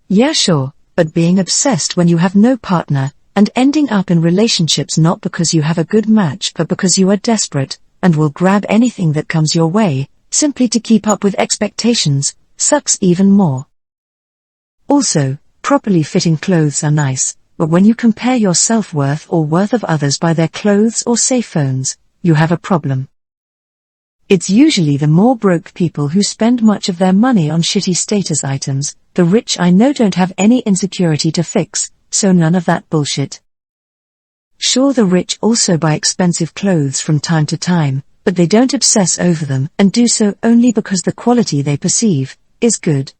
Yeah, sure, but being obsessed when you have no partner, and ending up in relationships not because you have a good match but because you are desperate, and will grab anything that comes your way, simply to keep up with expectations, sucks even more. Also, properly fitting clothes are nice, but when you compare your self-worth or worth of others by their clothes or say phones, you have a problem. It's usually the more broke people who spend much of their money on shitty status items. The rich I know don't have any insecurity to fix, so none of that bullshit. Sure, the rich also buy expensive clothes from time to time, but they don't obsess over them and do so only because the quality they perceive is good.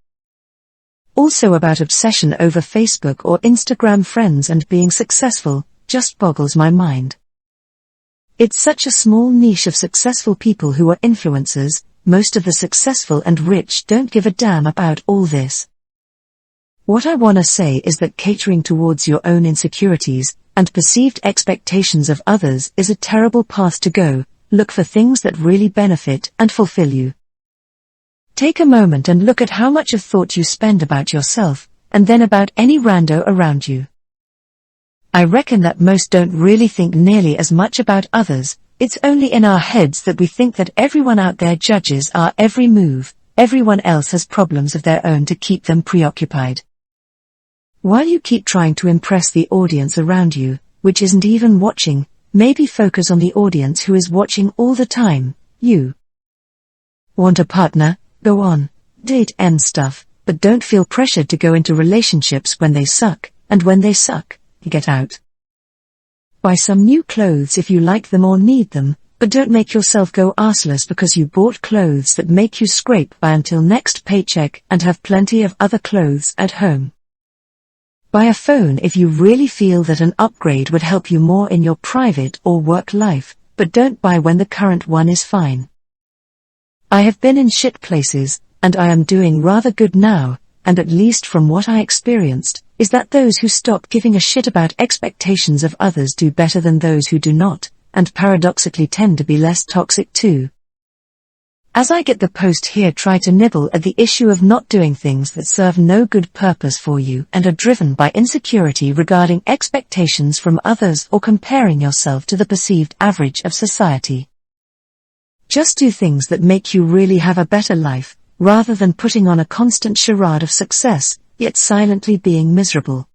Also, about obsession over Facebook or Instagram friends and being successful just boggles my mind. It's such a small niche of successful people who are influencers. Most of the successful and rich don't give a damn about all this. What I wanna say is that catering towards your own insecurities and perceived expectations of others is a terrible path to go. Look for things that really benefit and fulfill you. Take a moment and look at how much of thought you spend about yourself, and then about any rando around you. I reckon that most don't really think nearly as much about others. It's only in our heads that we think that everyone out there judges our every move. Everyone else has problems of their own to keep them preoccupied. While you keep trying to impress the audience around you, which isn't even watching, maybe focus on the audience who is watching all the time, you. Want a partner? Go on, date and stuff, but don't feel pressured to go into relationships when they suck, and when they suck, get out. Buy some new clothes if you like them or need them, but don't make yourself go arseless because you bought clothes that make you scrape by until next paycheck and have plenty of other clothes at home. Buy a phone if you really feel that an upgrade would help you more in your private or work life, but don't buy when the current one is fine. I have been in shit places, and I am doing rather good now, and at least from what I experienced, is that those who stop giving a shit about expectations of others do better than those who do not, and paradoxically tend to be less toxic too. As I get the post here, try to nibble at the issue of not doing things that serve no good purpose for you and are driven by insecurity regarding expectations from others or comparing yourself to the perceived average of society. Just do things that make you really have a better life, rather than putting on a constant charade of success, yet silently being miserable.